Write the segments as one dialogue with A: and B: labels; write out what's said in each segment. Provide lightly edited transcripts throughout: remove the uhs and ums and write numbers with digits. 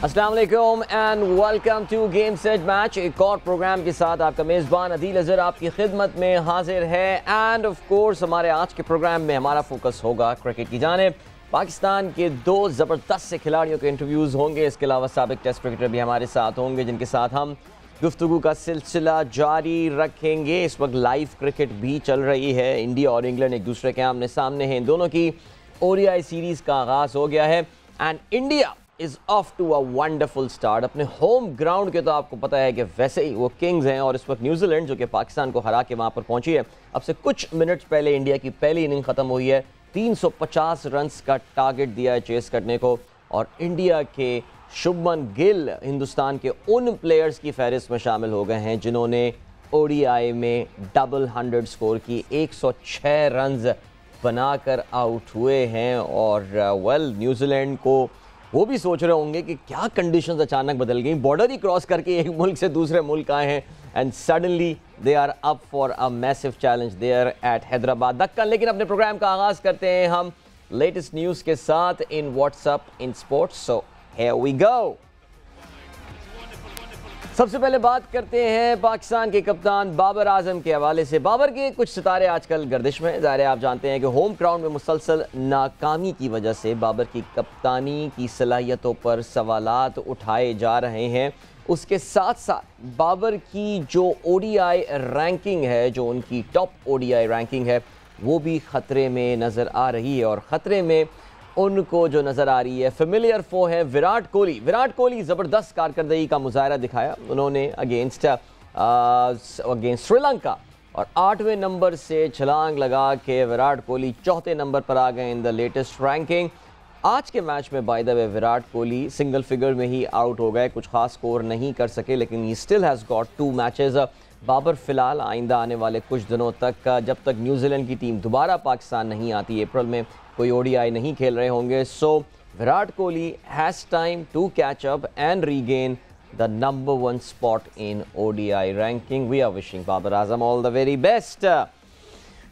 A: अस्सलाम वालेकुम and welcome to game set match. एक और प्रोग्राम के साथ आपका मेज़बान अदील अज़हर आपकी खिदमत में हाजिर है। एंड ऑफ कोर्स हमारे आज के प्रोग्राम में हमारा फोकस होगा क्रिकेट की जानिब। पाकिस्तान के दो ज़बरदस्त से खिलाड़ियों के इंटरव्यूज़ होंगे। इसके अलावा साबिक टेस्ट क्रिकेटर भी हमारे साथ होंगे जिनके साथ हम गुफ्तगू का सिलसिला जारी रखेंगे। इस वक्त लाइव क्रिकेट भी चल रही है। इंडिया और इंग्लैंड एक दूसरे के आमने सामने हैं। इन दोनों की ओडीआई सीरीज़ का आगाज़ हो गया है and India is off to a wonderful start. अपने होम ग्राउंड के तो आपको पता है कि वैसे ही वो किंग्स हैं और इस वक्त न्यूजीलैंड जो कि पाकिस्तान को हरा के वहाँ पर पहुंची है। अब से कुछ मिनट्स पहले इंडिया की पहली इनिंग ख़त्म हुई है। 350 रन्स का टारगेट दिया है चेस करने को और इंडिया के शुभमन गिल हिंदुस्तान के उन प्लेयर्स की फहरिस्त में शामिल हो गए हैं जिन्होंने ओडीआई में डबल 100 स्कोर की 106 रन्स बनाकर आउट हुए हैं। और न्यूजीलैंड को वो भी सोच रहे होंगे कि क्या कंडीशंस अचानक बदल गई, बॉर्डर ही क्रॉस करके एक मुल्क से दूसरे मुल्क आए हैं and suddenly they are up for a massive challenge there at Hyderabad Deccan. लेकिन अपने प्रोग्राम का आगाज़ करते हैं हम लेटेस्ट न्यूज़ के साथ in what's up in sports. So here we go. सबसे पहले बात करते हैं पाकिस्तान के कप्तान बाबर आजम के हवाले से। बाबर के कुछ सितारे आजकल गर्दिश में। ज़ाहिर है आप जानते हैं कि होम ग्राउंड में मुसलसल नाकामी की वजह से बाबर की कप्तानी की सलाहियतों पर सवालात उठाए जा रहे हैं। उसके साथ साथ बाबर की जो ओडीआई रैंकिंग है, जो उनकी टॉप ओडीआई रैंकिंग है, वो भी ख़तरे में नज़र आ रही है। और ख़तरे में उनको जो नज़र आ रही है फेमिलियर फो है विराट कोहली। विराट कोहली ज़बरदस्त कारकर्दगी का मुजाहरा दिखाया उन्होंने अगेंस्ट श्रीलंका और 8वें नंबर से छलांग लगा के विराट कोहली 4थे नंबर पर आ गए इन द लेटेस्ट रैंकिंग। आज के मैच में by the way Virat Kohli single figure में ही आउट हो गए, कुछ खास स्कोर नहीं कर सके, लेकिन he still has got 2 matches. Babar फिलहाल आइंदा आने वाले कुछ दिनों तक जब तक न्यूजीलैंड की टीम दोबारा पाकिस्तान नहीं आती, अप्रैल में कोई ओडीआई नहीं खेल रहे होंगे। So Virat Kohli has time to catch up and regain the number 1 spot in ODI ranking. We are wishing Babar Azam all the very best.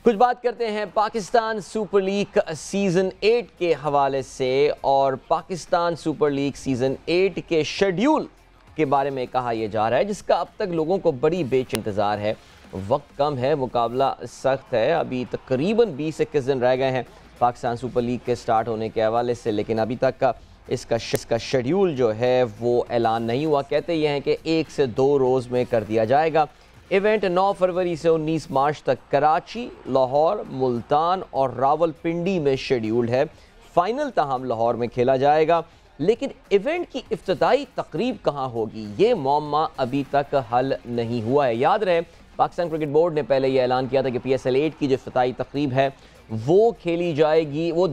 A: कुछ बात करते हैं पाकिस्तान सुपर लीग सीज़न 8 के हवाले से और पाकिस्तान सुपर लीग सीज़न 8 के शेड्यूल के बारे में कहा यह जा रहा है जिसका अब तक लोगों को बड़ी बेच इंतज़ार है। वक्त कम है, मुकाबला सख्त है, अभी तकरीबन 20-21 दिन रह गए हैं पाकिस्तान सुपर लीग के स्टार्ट होने के हवाले से, लेकिन अभी तक का इसका शेड्यूल जो है वो ऐलान नहीं हुआ। कहते ये हैं कि 1 से 2 रोज़ में कर दिया जाएगा। इवेंट 9 फरवरी से 19 मार्च तक कराची, लाहौर, मुल्तान और रावलपिंडी में शेड्यूल्ड है। फाइनल तमाम लाहौर में खेला जाएगा, लेकिन इवेंट की इफ्तिताई तकरीब कहाँ होगी ये मौमा अभी तक हल नहीं हुआ है। याद रहे पाकिस्तान क्रिकेट बोर्ड ने पहले यह ऐलान किया था कि PSL 8 की जो इफ्तिताई तकरीब है वो खेली जाएगी, वो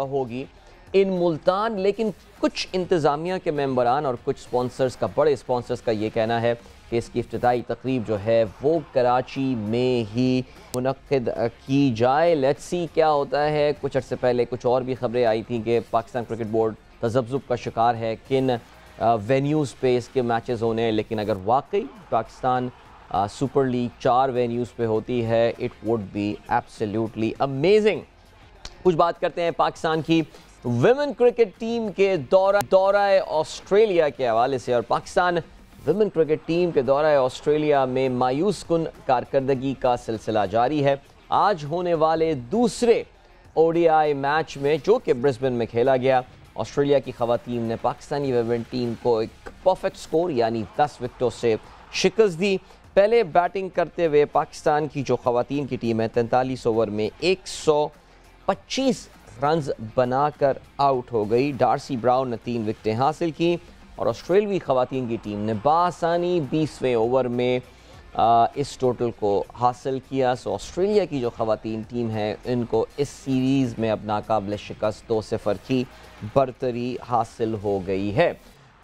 A: होगी इन मुल्तान, लेकिन कुछ इंतज़ामिया के मेंबरान और कुछ स्पॉन्सर्स का, बड़े स्पॉन्सर्स का ये कहना है कि इसकी इफ्तिताई तकरीब जो है वो कराची में ही मुनक्किद की जाए। लेट्स सी क्या होता है। कुछ अर्से पहले कुछ और भी खबरें आई थी कि पाकिस्तान क्रिकेट बोर्ड तज़ब्ज़ुब का शिकार है किन वेन्यूज़ पे इसके मैचेस होने हैं, लेकिन अगर वाकई पाकिस्तान सुपर लीग 4 वेन्यूज़ पे होती है it would be absolutely amazing. कुछ बात करते हैं पाकिस्तान की विमेन क्रिकेट टीम के दौरा ऑस्ट्रेलिया के हवाले से। और पाकिस्तान विमेन क्रिकेट टीम के दौरा ऑस्ट्रेलिया में मायूस कुन कारकर्दगी का सिलसिला जारी है। आज होने वाले दूसरे ओडीआई मैच में जो कि ब्रिस्बेन में खेला गया, ऑस्ट्रेलिया की खवातीन ने पाकिस्तानी विमेन टीम को एक परफेक्ट स्कोर यानी 10 विकेटों से शिकस्त दी। पहले बैटिंग करते हुए पाकिस्तान की जो खवातीन की टीम है 43 ओवर में 125 रन्स बनाकर आउट हो गई। डार्सी ब्राउन ने 3 विकेटें हासिल की और ऑस्ट्रेलवी खवातीन की टीम ने बासानी 20वें ओवर में इस टोटल को हासिल किया। सो ऑस्ट्रेलिया की जो खवातीन टीम है इनको इस सीरीज़ में अब नाकाबिल शिकस्त 2-0 की बरतरी हासिल हो गई है।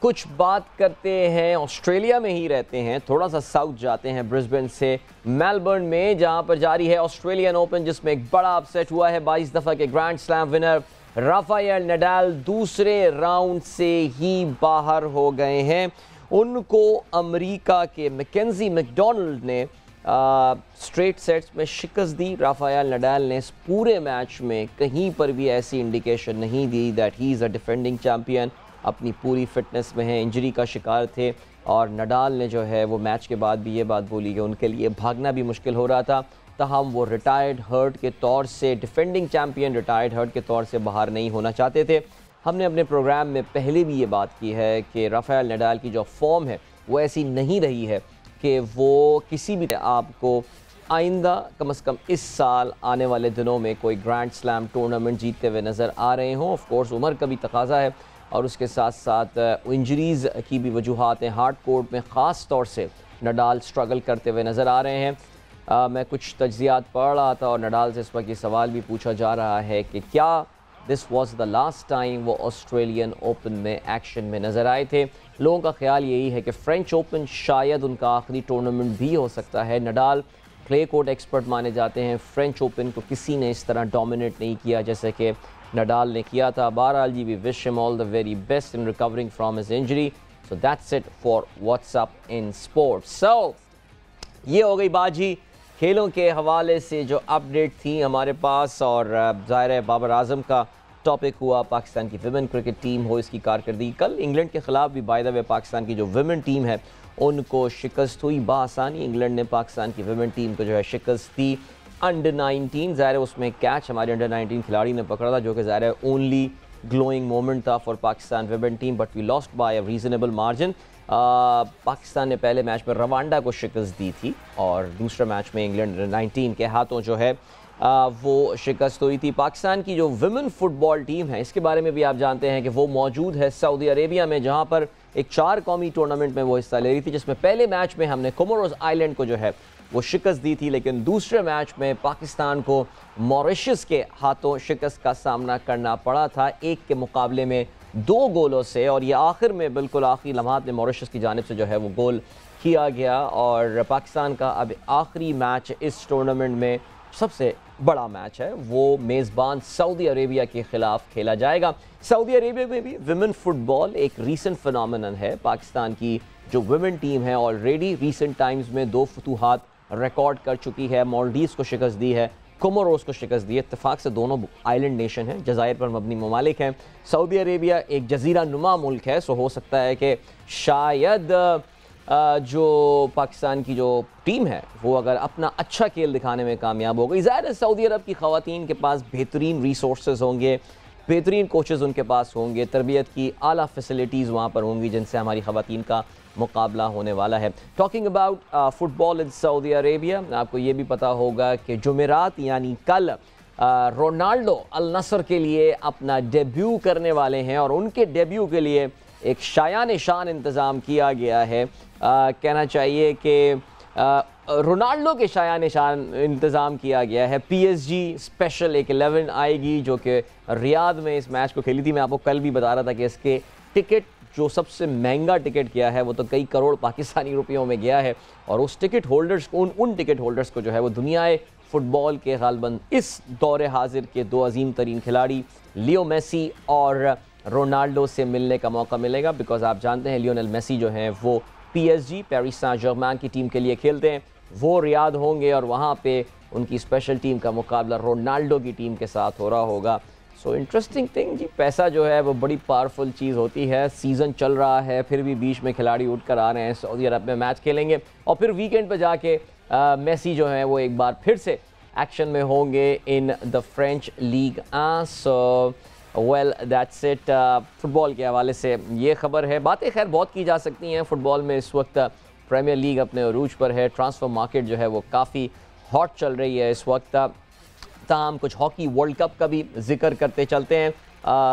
A: कुछ बात करते हैं, ऑस्ट्रेलिया में ही रहते हैं, थोड़ा सा साउथ जाते हैं ब्रिस्बेन से मेलबर्न में, जहां पर जारी है ऑस्ट्रेलियन ओपन जिसमें एक बड़ा अपसेट हुआ है। 22 दफ़ा के grand slam winner Rafael Nadal दूसरे राउंड से ही बाहर हो गए हैं। उनको अमेरिका के मैकेंजी मैकडोनाल्ड ने स्ट्रेट सेट्स में शिकस्त दी। राफेल नडाल ने इस पूरे मैच में कहीं पर भी ऐसी इंडिकेशन नहीं दी that he is a defending champion. अपनी पूरी फिटनेस में हैं, इंजरी का शिकार थे और नडाल ने जो है वो मैच के बाद भी ये बात बोली कि उनके लिए भागना भी मुश्किल हो रहा था। ताहम वो रिटायर्ड हर्ट के तौर से, डिफेंडिंग चैम्पियन रिटायर्ड हर्ट के तौर से बाहर नहीं होना चाहते थे। हमने अपने प्रोग्राम में पहले भी ये बात की है कि राफेल नडाल की जो फॉर्म है वो ऐसी नहीं रही है कि वो किसी भी आपको आइंदा कम से कम इस साल आने वाले दिनों में कोई ग्रैंड स्लैम टूर्नामेंट जीतते हुए नज़र आ रहे हों। ऑफ कोर्स उम्र का भी तकाजा है और उसके साथ साथ इंजरीज़ की भी वजूहात हैं। हार्ड कोर्ट में ख़ास तौर से नडाल स्ट्रगल करते हुए नज़र आ रहे हैं। मैं कुछ तज्ज़ियात पढ़ रहा था और नडाल से इस वक्त ये सवाल भी पूछा जा रहा है कि क्या this was the last time वो ऑस्ट्रेलियन ओपन में एक्शन में नज़र आए थे। लोगों का ख्याल यही है कि फ्रेंच ओपन शायद उनका आखिरी टूर्नामेंट भी हो सकता है। नडाल क्ले कोर्ट एक्सपर्ट माने जाते हैं। फ्रेंच ओपन को किसी ने इस तरह डोमिनेट नहीं किया जैसे कि नडाल ने किया था। बहरहाल जी, we wish him all the very best in recovering from his injury. So that's it for what's up in sports. सो ये हो गई बात जी खेलों के हवाले से जो अपडेट थी हमारे पास। और ज़ाहिर है बाबर आजम का टॉपिक हुआ, पाकिस्तान की विमेन क्रिकेट टीम हो इसकी कारकर्दगी। कल इंग्लैंड के ख़िलाफ़ भी बाय द वे पाकिस्तान की जो विमेन टीम है उनको शिकस्त हुई बासानी। इंग्लैंड ने पाकिस्तान की विमेन टीम को जो है शिकस्त दी। अंडर 19 ज़ाहिर है उसमें कैच हमारे अंडर 19 खिलाड़ी ने पकड़ा था जो कि ज़ाहिर है ओनली ग्लोइंग मोमेंट था for Pakistan women team, but we lost by a reasonable margin. Pakistan ने पहले मैच में रवांडा को शिकस्त दी थी और दूसरे मैच में इंग्लैंड अंडर 19 के हाथों जो है वो शिकस्त हुई थी। पाकिस्तान की जो विमेन फुटबॉल टीम है इसके बारे में भी आप जानते हैं कि वो मौजूद है सऊदी अरेबिया में, जहां पर एक 4 कौमी टूर्नामेंट में वो हिस्सा ले रही थी, जिसमें पहले मैच में हमने कोमोरोस आइलैंड को जो है वो शिकस्त दी थी, लेकिन दूसरे मैच में पाकिस्तान को मॉरिशस के हाथों शिकस्त का सामना करना पड़ा था 1 के मुकाबले में 2 गोलों से। और ये आखिर में बिल्कुल आखिरी लम्हात में मॉरिशस की जानिब से जो है वो गोल किया गया। और पाकिस्तान का अब आखिरी मैच इस टूर्नामेंट में सबसे बड़ा मैच है वो मेज़बान सऊदी अरेबिया के ख़िलाफ़ खेला जाएगा। सऊदी अरेबिया में भी विमेन फुटबॉल एक रीसेंट फिनोमेनन है। पाकिस्तान की जो विमेन टीम है ऑलरेडी रीसेंट टाइम्स में 2 फतूहात रिकॉर्ड कर चुकी है। मालदीव्स को शिकस्त दी है, कोमोरोस को शिकस्त दी है। इत्तेफाक से दोनों आइलैंड नेशन हैं, जज़ायर पर मबनी ममालिक हैं। सऊदी अरेबिया एक जजीरा नुमा मुल्क है, सो हो सकता है कि शायद जो पाकिस्तान की जो टीम है वो अगर अपना अच्छा खेल दिखाने में कामयाब हो गई। ज़ाहिर है सऊदी अरब की ख़वातीन के पास बेहतरीन रिसोर्सेज होंगे, बेहतरीन कोचेज़ उनके पास होंगे, तरबियत की आला फैसिलिटीज़ वहाँ पर होंगी जिनसे हमारी ख़वातीन का मुकाबला होने वाला है। Talking about football in Saudi Arabia, आपको ये भी पता होगा कि जुमेरात यानी कल रोनाल्डो अल नसर के लिए अपना डेब्यू करने वाले हैं और उनके डेब्यू के लिए एक शायान शान इंतज़ाम किया गया है। कहना चाहिए कि रोनाल्डो के शायान शान इंतज़ाम किया गया है। PSG स्पेशल एक 11 आएगी जो कि रियाद में इस मैच को खेली थी। मैं आपको कल भी बता रहा था कि इसके टिकट जो सबसे महंगा टिकट गया है वो तो कई करोड़ पाकिस्तानी रुपयों में गया है और उस टिकट होल्डर्स को उन टिकट होल्डर्स को जो है वो दुनियाए फ़ुटबॉल के गालबन इस दौरे हाजिर के 2 अजीम तरीन खिलाड़ी लियो मेसी और रोनाल्डो से मिलने का मौका मिलेगा। बिकॉज आप जानते हैं लियोनेल मेसी जो हैं वो PSG पेरिस सेंट जर्मैन की टीम के लिए खेलते हैं, वो रियाद होंगे और वहाँ पे उनकी स्पेशल टीम का मुकाबला रोनाल्डो की टीम के साथ हो रहा होगा। सो इंटरेस्टिंग थिंग जी, पैसा जो है वो बड़ी पावरफुल चीज़ होती है। सीज़न चल रहा है फिर भी बीच में खिलाड़ी उठ कर आ रहे हैं, सऊदी अरब में मैच खेलेंगे और फिर वीकेंड पर जाके मेसी जो है वो एक बार फिर से एक्शन में होंगे in the French league. So well that's it football के हवाले से ये खबर है। बातें खैर बहुत की जा सकती हैं फुटबॉल में। इस वक्त प्रीमियर लीग अपने अरूज पर है, ट्रांसफ़र मार्केट जो है वो काफ़ी हॉट चल रही है इस वक्त। ताहम कुछ हॉकी वर्ल्ड कप का भी जिक्र करते चलते हैं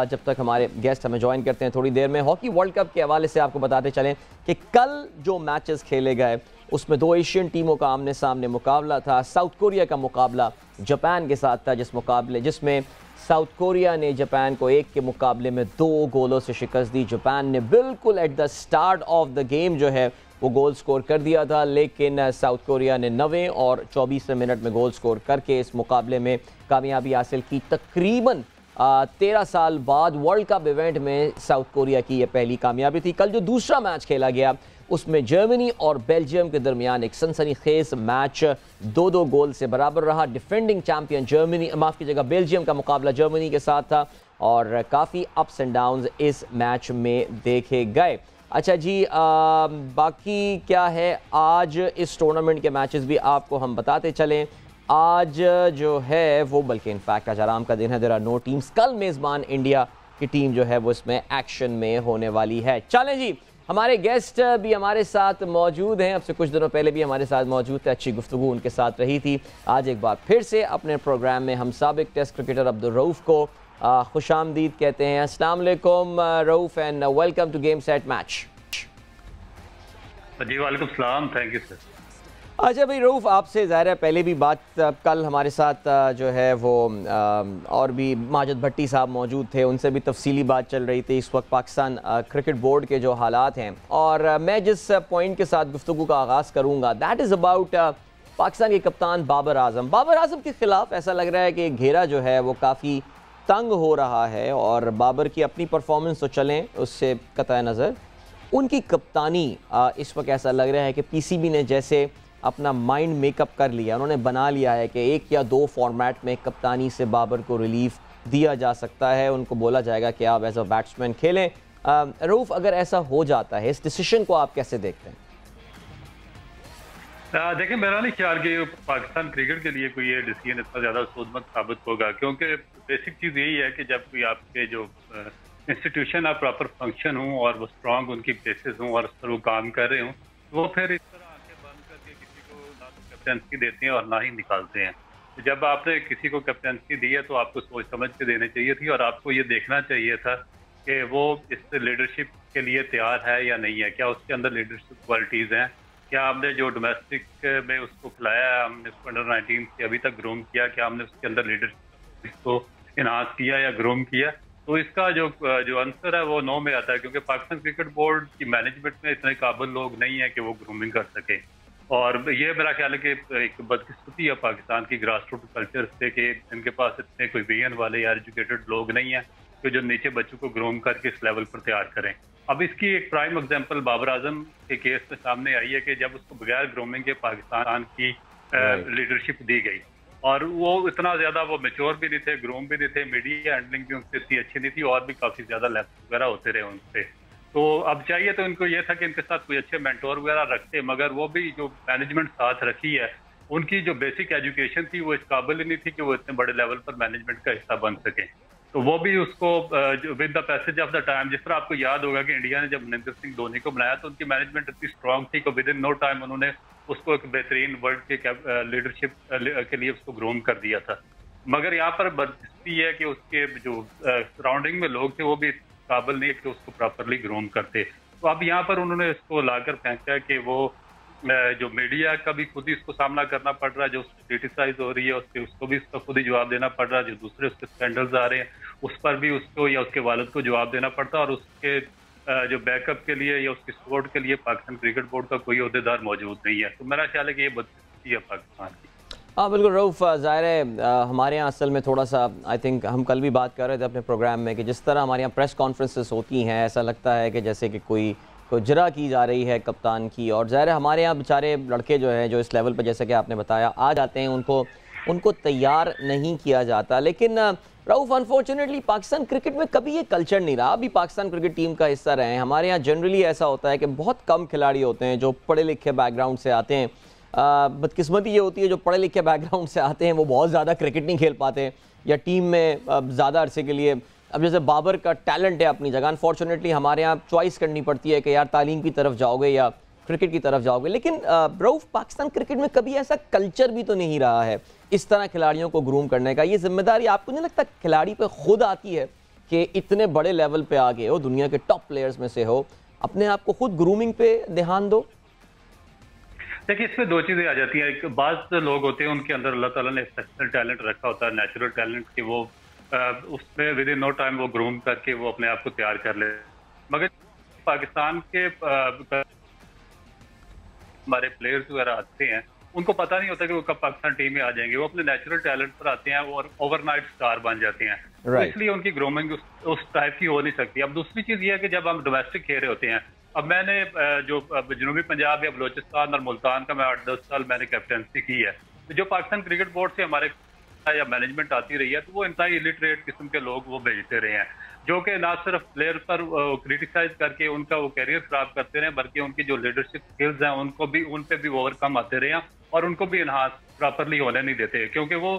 A: जब तक हमारे गेस्ट हमें ज्वाइन करते हैं थोड़ी देर में। हॉकी वर्ल्ड कप के हवाले से आपको बताते चलें कि कल जो मैचेस खेले गए उसमें 2 एशियन टीमों का आमने सामने मुकाबला था। साउथ कोरिया का मुकाबला जापान के साथ था जिसमें साउथ कोरिया ने जापान को 1 के मुकाबले में 2 गोलों से शिकस्त दी। जापान ने बिल्कुल at the start of the game जो है वो गोल स्कोर कर दिया था, लेकिन साउथ कोरिया ने 9वें और 24वें मिनट में गोल स्कोर करके इस मुकाबले में कामयाबी हासिल की। तकरीबन 13 साल बाद वर्ल्ड कप इवेंट में साउथ कोरिया की यह पहली कामयाबी थी। कल जो दूसरा मैच खेला गया उसमें जर्मनी और बेल्जियम के दरमियान एक सनसनीखेज मैच 2-2 गोल से बराबर रहा। डिफेंडिंग चैंपियन जर्मनी, माफ़ कीजिएगा, बेल्जियम का मुकाबला जर्मनी के साथ था और काफ़ी अप्स एंड डाउन्स इस मैच में देखे गए। अच्छा जी, बाकी क्या है आज इस टूर्नामेंट के मैचेस भी आपको हम बताते चलें। आज जो है वो, बल्कि इनफैक्ट आज आराम का दिन है, देयर आर नो टीम्स। कल मेज़बान इंडिया की टीम जो है वो इसमें एक्शन में होने वाली है। चलें जी, हमारे गेस्ट भी हमारे साथ मौजूद हैं, अब से कुछ दिनों पहले भी हमारे साथ मौजूद थे, अच्छी गुफ्तगू उनके साथ रही थी। आज एक बार फिर से अपने प्रोग्राम में हम साबिक टेस्ट क्रिकेटर अब्दुल रऊफ़ को खुशामदीद कहते हैं। अस्सलाम वालेकुम Rauf and welcome to game set match.
B: जी वालेकुम सलाम, थैंक यू सर।
A: अच्छा भाई रऊफ़, आपसे ज़ाहिर है पहले भी बात, कल हमारे साथ जो है वो और भी माजिद भट्टी साहब मौजूद थे, उनसे भी तफसीली बात चल रही थी इस वक्त पाकिस्तान क्रिकेट बोर्ड के जो हालात हैं। और मैं जिस पॉइंट के साथ गुफ्तगू का आगाज़ करूँगा दैट इज़ अबाउट पाकिस्तान के कप्तान बाबर आज़म। बाबर आज़म के ख़िलाफ़ ऐसा लग रहा है कि घेरा जो है वो काफ़ी तंग हो रहा है और बाबर की अपनी परफॉर्मेंस तो चलें उससे कतई नज़र, उनकी कप्तानी इस वक्त ऐसा लग रहा है कि पीसीबी ने जैसे अपना माइंड मेकअप कर लिया, उन्होंने बना लिया है कि 1 या 2 फॉर्मेट में कप्तानी से बाबर को रिलीफ दिया जा सकता है। उनको बोला जाएगा कि आप एज अ बैट्समैन खेलें। रऊफ़, अगर ऐसा हो जाता है, इस डिसीजन को आप कैसे देखते हैं?
B: देखिए, मेरा नहीं ख्याल कि पाकिस्तान क्रिकेट के लिए कोई ये डिसीजन इतना ज़्यादा सूदमंद साबित होगा, क्योंकि बेसिक चीज़ यही है कि जब कोई आपके जो इंस्टीट्यूशन आप प्रॉपर फंक्शन हों और वो स्ट्रॉन्ग उनकी बेसिस हों और उस पर वो काम कर रहे हों, वो फिर इस तरह आंखें बंद करके किसी को ना तो कैप्टनसी देते हैं और ना ही निकालते हैं। तो जब आपने किसी को कैप्टनसी दी है तो आपको सोच समझ के देनी चाहिए थी और आपको ये देखना चाहिए था कि वो इस लीडरशिप के लिए तैयार है या नहीं है, क्या उसके अंदर लीडरशिप क्वालिटीज़ हैं, क्या हमने जो डोमेस्टिक में उसको खिलाया है, हमने उसको अंडर 19 से अभी तक ग्रूम किया, क्या हमने उसके अंदर लीडरशिप को इनहांस किया या ग्रूम किया। तो इसका जो आंसर है वो नो में आता है, क्योंकि पाकिस्तान क्रिकेट बोर्ड की मैनेजमेंट में इतने काबिल लोग नहीं है कि वो ग्रूमिंग कर सके। और ये मेरा ख्याल है कि एक बदकिस्मती है पाकिस्तान की ग्रास रूट कल्चर से कि इनके पास इतने कोई विजन वाले या एजुकेटेड लोग नहीं है कि जो नीचे बच्चों को ग्रूम करके इस लेवल पर तैयार करें। अब इसकी एक प्राइम एग्जांपल बाबर आजम के केस में सामने आई है कि जब उसको बगैर ग्रूमिंग के पाकिस्तान की लीडरशिप दी गई और वो इतना ज्यादा वो मेच्योर भी नहीं थे, ग्रूम भी नहीं थे, मीडिया हैंडलिंग भी उनसे इतनी अच्छी नहीं थी और भी काफी ज्यादा लैप्स वगैरह होते रहे उनसे। तो अब चाहिए तो इनको ये था कि इनके साथ कोई अच्छे मेंटोर वगैरह रखते, मगर वो भी जो मैनेजमेंट साथ रखी है उनकी जो बेसिक एजुकेशन थी वो इस काबिल ही नहीं थी कि वो इतने बड़े लेवल पर मैनेजमेंट का हिस्सा बन सके। तो वो भी उसको with the passage of the time, जिस तरह आपको याद होगा कि इंडिया ने जब महेंद्र सिंह धोनी को बनाया तो उनकी मैनेजमेंट इतनी स्ट्रांग थी कि विद इन नो टाइम उन्होंने उसको एक बेहतरीन वर्ल्ड के लीडरशिप के लिए उसको ग्रूम कर दिया था। मगर यहाँ पर बदकिस्मती है कि उसके जो सराउंडिंग में लोग थे वो भी काबिल नहीं कि उसको प्रॉपरली ग्रूम करते। तो अब यहाँ पर उन्होंने इसको लाकर फेंका है कि वो जो मीडिया का भी खुद ही इसको सामना करना पड़ रहा है, जो क्रिटिसाइज हो रही है उसको भी इसका खुद ही जवाब देना पड़ रहा है, जो दूसरे उसके स्कैंडल्स आ रहे हैं उस पर भी उसको या उसके वालिद को जवाब देना पड़ता है, और उसके जो बैकअप के लिए या उसकी सपोर्ट के लिए पाकिस्तान क्रिकेट बोर्ड का कोई ओहदेदार मौजूद नहीं है। तो मेरा ख्याल है कि ये बदकिस्मती है पाकिस्तान की।
A: हाँ बिल्कुल रऊफ़, ज़ाहिर है हमारे यहाँ असल में थोड़ा सा आई थिंक हम कल भी बात कर रहे थे अपने प्रोग्राम में कि जिस तरह हमारे यहाँ प्रेस कॉन्फ्रेंसेस होती हैं ऐसा लगता है कि जैसे कि कोई जरा की जा रही है कप्तान की। और ज़ाहिर है हमारे यहाँ बेचारे लड़के जो हैं जो इस लेवल पर जैसे कि आपने बताया आ जाते हैं, उनको तैयार नहीं किया जाता। लेकिन रऊफ़, अनफॉर्चुनेटली पाकिस्तान क्रिकेट में कभी ये कल्चर नहीं रहा। अभी पाकिस्तान क्रिकेट टीम का हिस्सा रहे हैं, हमारे यहाँ जनरली ऐसा होता है कि बहुत कम खिलाड़ी होते हैं जो पढ़े लिखे बैकग्राउंड से आते हैं। बदकिस्मती ये होती है जो पढ़े लिखे बैकग्राउंड से आते हैं वो बहुत ज़्यादा क्रिकेट नहीं खेल पाते या टीम में ज़्यादा अरसे के लिए। अब जैसे बाबर का टैलेंट है अपनी जगह, अनफॉर्चुनेटली हमारे यहाँ चॉइस करनी पड़ती है कि यार तालीम की तरफ जाओगे या क्रिकेट की तरफ जाओगे। लेकिन रऊफ़, पाकिस्तान क्रिकेट में कभी ऐसा कल्चर भी तो नहीं रहा है इस तरह खिलाड़ियों को ग्रूम करने का। ये जिम्मेदारी आपको नहीं लगता खिलाड़ी पे खुद आती है कि इतने बड़े लेवल पे आ गए हो, दुनिया के टॉप प्लेयर्स में से हो, अपने आप को खुद ग्रूमिंग पे ध्यान दो?
B: देखिए, इसमें दो चीजें आ जाती हैं। एक, बात लोग होते हैं उनके अंदर अल्लाह ताला ने एक्सेप्शनल टैलेंट रखा होता है, नेचुरल टैलेंट, कि वो उसमें विद इन नो टाइम वो ग्रूम करके वो अपने आप को तैयार कर ले। मगर पाकिस्तान के हमारे प्लेयर्स वगैरह आते हैं उनको पता नहीं होता कि वो कब पाकिस्तान टीम में आ जाएंगे। वो अपने नेचुरल टैलेंट पर आते हैं और ओवरनाइट स्टार बन जाते हैं। तो इसलिए उनकी ग्रूमिंग उस टाइप की हो नहीं सकती। अब दूसरी चीज ये है कि जब हम डोमेस्टिक खेल रहे होते हैं, अब मैंने जो जनूबी पंजाब या बलोचिस्तान और मुल्तान का मैं 8-10 साल मैंने कैप्टनसी की है, तो जो पाकिस्तान क्रिकेट बोर्ड से हमारे या मैनेजमेंट आती रही है, तो वो इंतहाई इलिटरेट किस्म के लोग वो भेजते रहे हैं, जो कि ना सिर्फ प्लेयर पर क्रिटिसाइज करके उनका वो कैरियर खराब करते रहे, बल्कि उनकी जो लीडरशिप स्किल्स हैं उन पे भी ओवरकम आते रहे हैं और उनको भी इनहांस प्रॉपरली होने नहीं देते। क्योंकि वो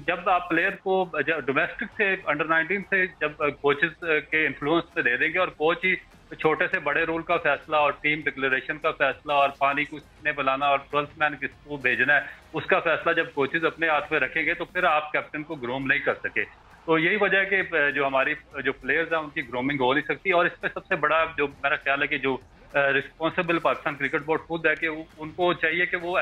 B: जब आप प्लेयर को डोमेस्टिक से अंडर 19 से जब कोचेस के इन्फ्लुएंस पे दे देंगे और कोच ही छोटे से बड़े रूल का फैसला और टीम डिक्लेरेशन का फैसला और पानी किसने पिलाना और 12th मैन किसको भेजना है उसका फैसला जब कोचेज अपने हाथ में रखेंगे, तो फिर आप कैप्टन को ग्रूम नहीं कर सके। तो यही वजह है कि जो हमारी जो प्लेयर्स हैं उनकी ग्रूमिंग हो नहीं सकती। और इस पर सबसे बड़ा जो मेरा ख्याल है कि जो रिस्पॉन्सिबल पाकिस्तान क्रिकेट बोर्ड खुद है कि उनको चाहिए कि वो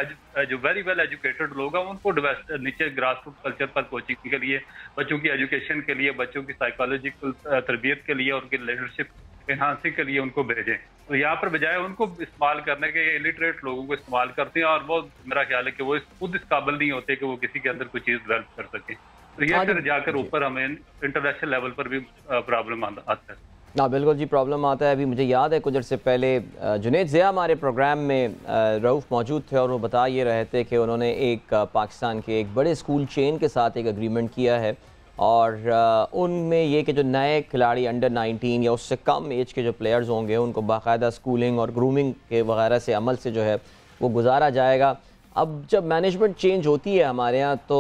B: जो वेरी वेल एजुकेटेड लोग हैं उनको नीचे ग्रास रूट कल्चर पर कोचिंग के लिए, बच्चों की एजुकेशन के लिए, बच्चों की साइकोलॉजिकल तरबियत के लिए, उनकी लीडरशिप एनहांसिंग के लिए उनको भेजें। तो यहाँ पर बजाय उनको इस्तेमाल करने के इलिटरेट लोगों को इस्तेमाल करते हैं और वो मेरा ख्याल है कि वो खुद इस काबिल नहीं होते कि वो किसी के अंदर कोई चीज़ डेवलप कर सके। तो ये फिर जाकर ऊपर हमें इंटरनेशनल लेवल पर भी प्रॉब्लम आता है।
A: हाँ बिल्कुल जी, प्रॉब्लम आता है। अभी मुझे याद है कुछ देर से पहले जुनैद ज़िया हमारे प्रोग्राम में रऊफ़ मौजूद थे और वो बता ये रहे थे कि उन्होंने एक पाकिस्तान के एक बड़े स्कूल चेन के साथ एक एग्रीमेंट किया है और उनमें ये कि जो नए खिलाड़ी अंडर 19 या उससे कम एज के जो प्लेयर्स होंगे उनको बाकायदा स्कूलिंग और ग्रूमिंग के वगैरह से अमल से जो है वो गुजारा जाएगा। अब जब मैनेजमेंट चेंज होती है हमारे यहाँ तो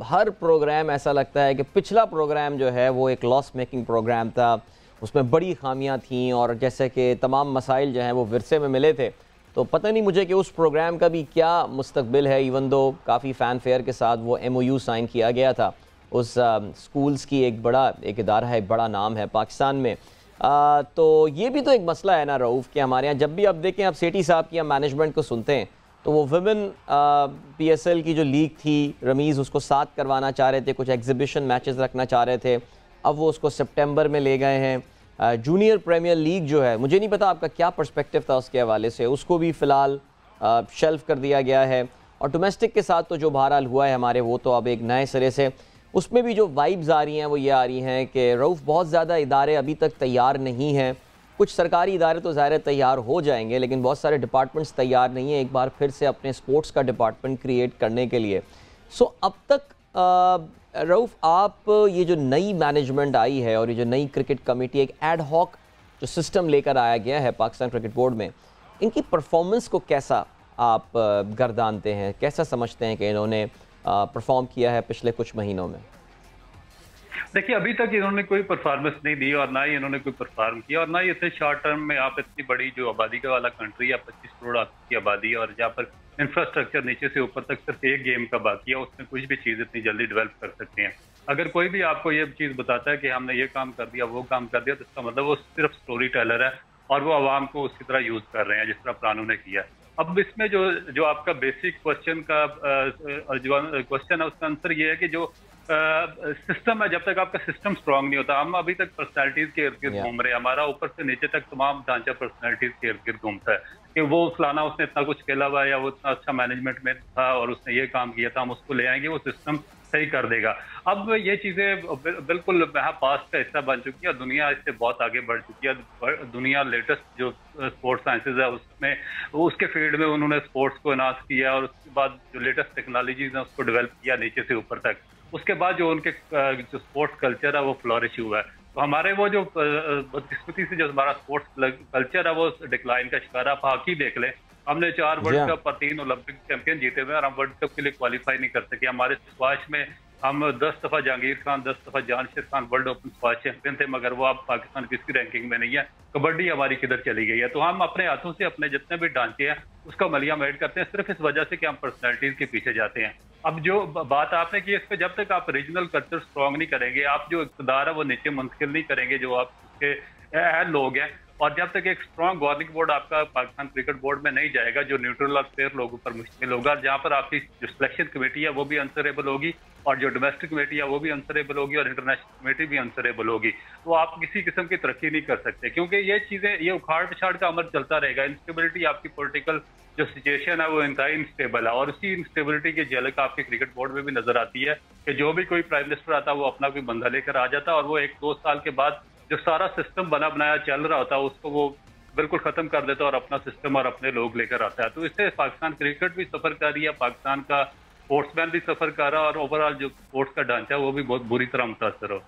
A: हर प्रोग्राम ऐसा लगता है कि पिछला प्रोग्राम जो है वो एक लॉस मेकिंग प्रोग्राम था, उसमें बड़ी खामियां थीं और जैसे कि तमाम मसाइल जो हैं वो विरसे में मिले थे। तो पता नहीं मुझे कि उस प्रोग्राम का भी क्या मुस्तकबिल है, इवन दो काफ़ी फ़ैन फेयर के साथ वो MOU साइन किया गया था। उस स्कूल्स की एक इदारा है, एक बड़ा नाम है पाकिस्तान में। तो ये भी तो एक मसला है ना रऊफ़ कि हमारे यहाँ जब भी अब देखें, अब सेठी साहब की हम मैनेजमेंट को सुनते हैं तो वो विमेन PSL की जो लीग थी रमीज़ उसको 7 करवाना चाह रहे थे, कुछ एग्जीबिशन मैचेस रखना चाह रहे थे, अब वो उसको सितंबर में ले गए हैं। जूनियर प्रीमियर लीग जो है, मुझे नहीं पता आपका क्या पर्सपेक्टिव था उसके हवाले से, उसको भी फ़िलहाल शेल्फ कर दिया गया है। और डोमेस्टिक के साथ तो जो बहरहाल हुआ है हमारे, वो तो अब एक नए सिरे से उसमें भी जो वाइब्स आ रही हैं वो ये आ रही हैं कि रऊफ़ बहुत ज़्यादा इदारे अभी तक तैयार नहीं हैं। कुछ सरकारी इदारे तो ज़ाहिर तैयार हो जाएंगे लेकिन बहुत सारे डिपार्टमेंट्स तैयार नहीं हैं एक बार फिर से अपने स्पोर्ट्स का डिपार्टमेंट क्रिएट करने के लिए। सो अब तक रऊफ़, आप ये जो नई मैनेजमेंट आई है और ये जो नई क्रिकेट कमेटी, एक एड हॉक जो सिस्टम लेकर आया गया है पाकिस्तान क्रिकेट बोर्ड में, इनकी परफॉर्मेंस को कैसा आप गर्दानते हैं, कैसा समझते हैं कि इन्होंने परफॉर्म किया है पिछले कुछ महीनों में?
B: देखिए, अभी तक इन्होंने कोई परफॉर्मेंस नहीं दी और ना ही इन्होंने कोई परफॉर्म किया और ना ही इतने शॉर्ट टर्म में आप इतनी बड़ी जो आबादी का वाला कंट्री है, 25 करोड़ की आबादी, और जहाँ पर इंफ्रास्ट्रक्चर नीचे से ऊपर तक सिर्फ एक गेम का बाकी है, उसमें कुछ भी चीज़ इतनी जल्दी डेवलप कर सकते हैं। अगर कोई भी आपको ये चीज़ बताता है कि हमने ये काम कर दिया, वो काम कर दिया, तो इसका मतलब वो सिर्फ स्टोरी टेलर है और वो आवाम को उसी तरह यूज कर रहे हैं जिस तरह प्लानों ने किया। अब इसमें जो आपका बेसिक क्वेश्चन का जो क्वेश्चन है उसका आंसर ये है कि जो सिस्टम है, जब तक आपका सिस्टम स्ट्रांग नहीं होता, हम अभी तक पर्सनैलिटीज के इर्द गिर्द घूम रहे हैं, हमारा ऊपर से नीचे तक तमाम ढांचा पर्सनैलिटीज के इर्द गिर्द घूमता है कि वो फलाना उसने इतना कुछ खेला हुआ है या वो इतना अच्छा मैनेजमेंट में था और उसने ये काम किया था, हम उसको ले आएंगे, वो सिस्टम सही कर देगा। अब ये चीजें बिल्कुल पास्ट का हिस्सा बन चुकी है, दुनिया इससे बहुत आगे बढ़ चुकी है। दुनिया लेटेस्ट जो स्पोर्ट्स साइंसेज है उसमें, उसके फील्ड में उन्होंने स्पोर्ट्स को एनहांस किया और उसके बाद जो लेटेस्ट टेक्नोलॉजीज है उसको डेवलप किया नीचे से ऊपर तक। उसके बाद जो उनके जो स्पोर्ट्स कल्चर है वो फ्लोरिश हुआ है। तो हमारे वो जो बदकिस्मती से जो हमारा स्पोर्ट्स कल्चर है वो डिक्लाइन का शिकार है। आप हॉकी देख लें, हमने 4 वर्ल्ड कप और 3 ओलंपिक चैंपियन जीते हुए और हम वर्ल्ड कप के लिए क्वालिफाई नहीं कर सके। हमारे स्क्वाश में हम 10 दफा जहांगीर खान, 10 दफा Jansher Khan world open squash champion थे, मगर वो अब पाकिस्तान किसकी रैंकिंग में नहीं है। कबड्डी हमारी किधर चली गई है। तो हम अपने हाथों से अपने जितने भी ढांचे हैं उसका मलिया मेड करते हैं सिर्फ इस वजह से कि हम पर्सनैलिटीज के पीछे जाते हैं। अब जो बात आपने की, इस पे जब तक आप रीजनल कल्चर स्ट्रॉन्ग नहीं करेंगे, आप जो इक़्तिदार है वो नीचे मुंतकिल नहीं करेंगे जो आपके अहल लोग हैं, और जब तक एक स्ट्रॉन्ग गवर्निंग बोर्ड आपका पाकिस्तान क्रिकेट बोर्ड में नहीं जाएगा जो न्यूट्रल और फेयर लोगों पर मुश्तमिल होगा, जहां पर आपकी जो सिलेक्शन कमेटी है वो भी आंसरेबल होगी और जो डोमेस्टिक कमेटी है वो भी आंसरेबल होगी और इंटरनेशनल कमेटी भी आंसरेबल होगी, तो आप किसी किस्म की तरक्की नहीं कर सकते। क्योंकि ये चीजें, ये उखाड़ पिछाड़ का अमल चलता रहेगा। इंस्टेबिलिटी, आपकी पॉलिटिकल जो सिचुएशन है वो इंतहाई इनस्टेबल है और उसी इंस्टेबिलिटी की झलक आपके क्रिकेट बोर्ड में भी नजर आती है कि जो भी कोई प्राइम मिनिस्टर आता है वो अपना कोई बंदा लेकर आ जाता है और वो 1-2 साल के बाद जो सारा सिस्टम बना बनाया चल रहा होता है उसको वो बिल्कुल ख़त्म कर देता है और अपना सिस्टम और अपने लोग लेकर आता है। तो इससे पाकिस्तान क्रिकेट भी सफ़र कर रही है, पाकिस्तान का स्पोर्ट्समैन भी सफ़र कर रहा है और ओवरऑल जो स्पोर्ट्स का ढांचा है वो भी बहुत बुरी तरह मुतासर हो।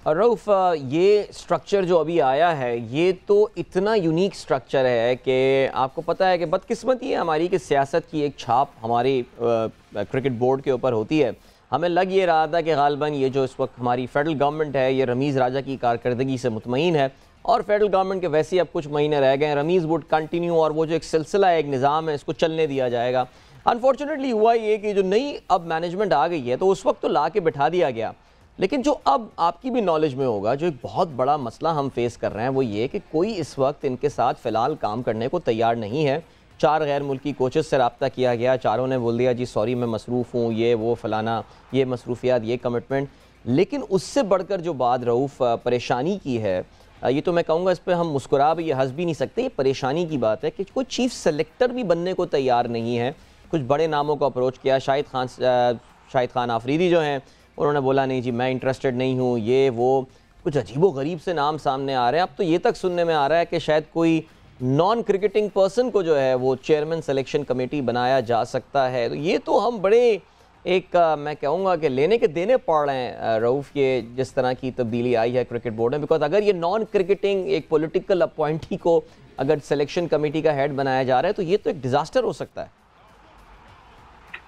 A: और रऊफ़, ये स्ट्रक्चर जो अभी आया है ये तो इतना यूनिक स्ट्रक्चर है कि आपको पता है कि बदकिस्मती है हमारी कि सियासत की एक छाप हमारी क्रिकेट बोर्ड के ऊपर होती है। हमें लग ये रहा था कि गालिबन ये जो इस वक्त हमारी फेडरल गवर्नमेंट है ये रमीज़ राजा की कारकर्दगी से मुतमईन है और फेडरल गवर्नमेंट के वैसे ही अब कुछ महीने रह गए हैं, रमीज़ वुड कंटिन्यू और वो जो एक सिलसिला है, एक निज़ाम है, इसको चलने दिया जाएगा। अनफॉर्चुनेटली हुआ ये कि जो नई अब मैनेजमेंट आ गई है तो उस वक्त तो ला के बिठा दिया गया, लेकिन जो अब आपकी भी नॉलेज में होगा जो एक बहुत बड़ा मसला हम फेस कर रहे हैं वो ये कि कोई इस वक्त इनके साथ फ़िलहाल काम करने को तैयार नहीं है। 4 गैर मुल्की कोचेस से रब्ता किया गया, चारों ने बोल दिया जी सॉरी मैं मसरूफ़ हूँ, ये वो फ़लाना, ये मसरूफियात, ये कमिटमेंट। लेकिन उससे बढ़कर जो बात रऊफ़ परेशानी की है, ये तो मैं कहूँगा इस पर हम मुस्कुरा भी हंस भी नहीं सकते, ये परेशानी की बात है कि कोई चीफ़ सेलेक्टर भी बनने को तैयार नहीं है। कुछ बड़े नामों को अप्रोच किया, शाहिद खान आफरीदी जो हैं उन्होंने बोला नहीं जी मैं इंटरेस्टेड नहीं हूँ, ये वो कुछ अजीबो गरीब से नाम सामने आ रहे हैं। अब तो ये तक सुनने में आ रहा है कि शायद कोई नॉन क्रिकेटिंग पर्सन को जो है वो चेयरमैन सिलेक्शन कमेटी बनाया जा सकता है। तो ये तो हम बड़े एक मैं कहूँगा कि लेने के देने पड़ रहे हैं रऊफ़, ये जिस तरह की तब्दीली आई है क्रिकेट बोर्ड में। बिकॉज अगर ये नॉन क्रिकेटिंग एक पॉलिटिकल अपॉइंटी को अगर सिलेक्शन कमेटी का हेड बनाया जा रहा है तो ये तो एक डिज़ास्टर हो सकता है।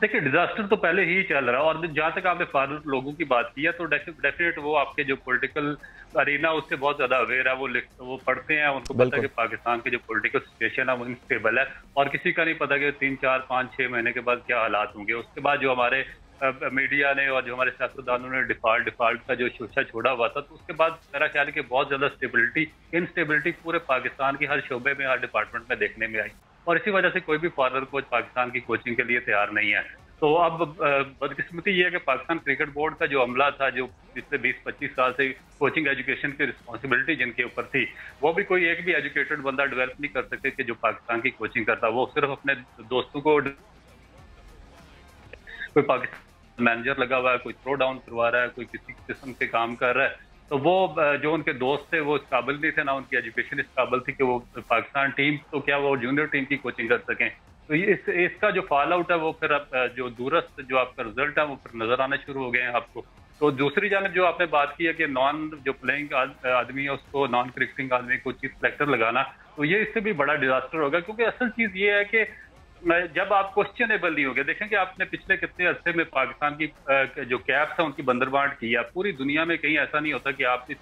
B: देखिए डिजास्टर तो पहले ही चल रहा है और जहाँ तक आपने फॉरन लोगों की बात की है तो डेफिनेट वो आपके जो पॉलिटिकल अरीना उससे बहुत ज्यादा अवेयर है, वो पढ़ते हैं, उनको पता है कि पाकिस्तान की जो पॉलिटिकल सिचुएशन है वो अनस्टेबल है और किसी का नहीं पता कि 3, 4, 5, 6 महीने के बाद क्या हालात होंगे। उसके बाद जो हमारे मीडिया ने और जो हमारे सियासतदानों ने डिफॉल्ट का जो शोशा छोड़ा हुआ था, तो उसके बाद मेरा ख्याल है कि बहुत ज्यादा इंस्टेबिलिटी पूरे पाकिस्तान की हर शोबे में, हर डिपार्टमेंट में देखने में आई और इसी वजह से कोई भी फॉरनर कोच पाकिस्तान की कोचिंग के लिए तैयार नहीं है। तो अब बदकिस्मती ये है कि पाकिस्तान क्रिकेट बोर्ड का जो अमला था, जो पिछले 20-25 साल से कोचिंग एजुकेशन की रिस्पॉन्सिबिलिटी जिनके ऊपर थी, वो भी कोई एक भी एजुकेटेड बंदा डेवलप नहीं कर सकते कि जो पाकिस्तान की कोचिंग करता। वो सिर्फ अपने दोस्तों को, कोई पाकिस्तान मैनेजर लगा हुआ है, कोई थ्रो डाउन करवा रहा है, कोई किसी किस्म के काम कर रहा है, तो वो जो उनके दोस्त थे वो इस काबिल नहीं थे, ना उनकी एजुकेशन इस काबिल थी कि वो पाकिस्तान टीम तो क्या वो जूनियर टीम की कोचिंग कर सकें। तो इसका जो फॉल आउट है वो फिर अब जो दूरस्थ जो आपका रिजल्ट है वो फिर नजर आने शुरू हो गए हैं आपको। तो दूसरी जानब जो आपने बात की है कि नॉन जो प्लेइंग आदमी है उसको, नॉन क्रिकेटिंग आदमी को चीफ सेलेक्टर लगाना, तो ये इससे भी बड़ा डिजास्टर होगा क्योंकि असल चीज ये है कि जब आप क्वेश्चनेबल नहीं होंगे। देखें कि आपने पिछले कितने अरसे में पाकिस्तान की जो कैप्स है उनकी बंदरबांट की है। पूरी दुनिया में कहीं ऐसा नहीं होता कि आप इस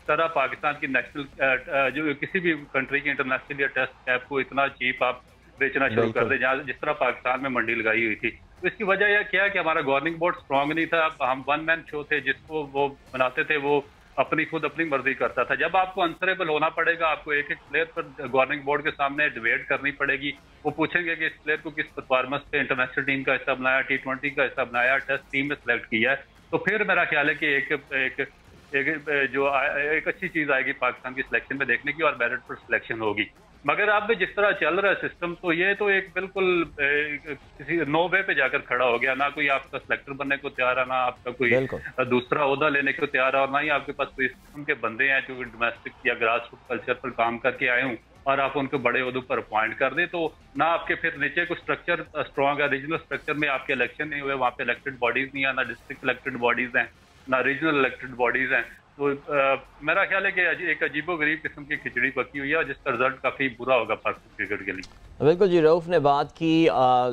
B: तरह पाकिस्तान की नेशनल जो किसी भी कंट्री की इंटरनेशनल या टेस्ट कैप को इतना चीप आप बेचना शुरू कर दे, जहाँ जिस तरह पाकिस्तान में मंडी लगाई हुई थी। तो इसकी वजह यह क्या है कि हमारा गवर्निंग बोर्ड स्ट्रांग नहीं था। हम वन मैन शो थे, जिसको वो बनाते थे वो अपनी मर्जी करता था। जब आपको आंसरेबल होना पड़ेगा, आपको एक एक प्लेयर पर गवर्निंग बोर्ड के सामने डिबेट करनी पड़ेगी। वो पूछेंगे कि इस प्लेयर को किस परफॉर्मेंस पे इंटरनेशनल टीम का हिस्सा बनाया, T20 का हिस्सा बनाया, टेस्ट टीम में सिलेक्ट किया है, तो फिर मेरा ख्याल है कि एक अच्छी चीज आएगी पाकिस्तान की सिलेक्शन में देखने की और मेरिट पर सिलेक्शन होगी। मगर अब जिस तरह चल रहा है सिस्टम, तो ये तो एक बिल्कुल किसी नो वे पे जाकर खड़ा हो गया। ना कोई आपका सिलेक्टर बनने को तैयार है, ना आपका कोई दूसरा ओहदा लेने को तैयार है, और ना ही आपके पास कोई किस्म के बंदे हैं जो डोमेस्टिक या ग्रास रूट कल्चर पर काम करके आए हों और आप उनको बड़े ओहदों पर अपॉइंट कर दें। तो ना आपके फिर नीचे को स्ट्रक्चर स्ट्रॉन्ग है, रीजनल स्ट्रक्चर में आपके इलेक्शन नहीं हुए, वहाँ पे इलेक्टेड बॉडीज नहीं है, ना डिस्ट्रिक्ट इलेक्टेड बॉडीज हैं, ना रीजनल इलेक्टेड बॉडीज हैं। तो मेरा ख्याल है कि एक अजीबो गरीब किस्म की खिचड़ी पकी हुई है जिसका रिजल्ट काफ़ी बुरा होगा पाकिस्तान क्रिकेट के लिए।
A: बिल्कुल जी, रऊफ़ ने बात की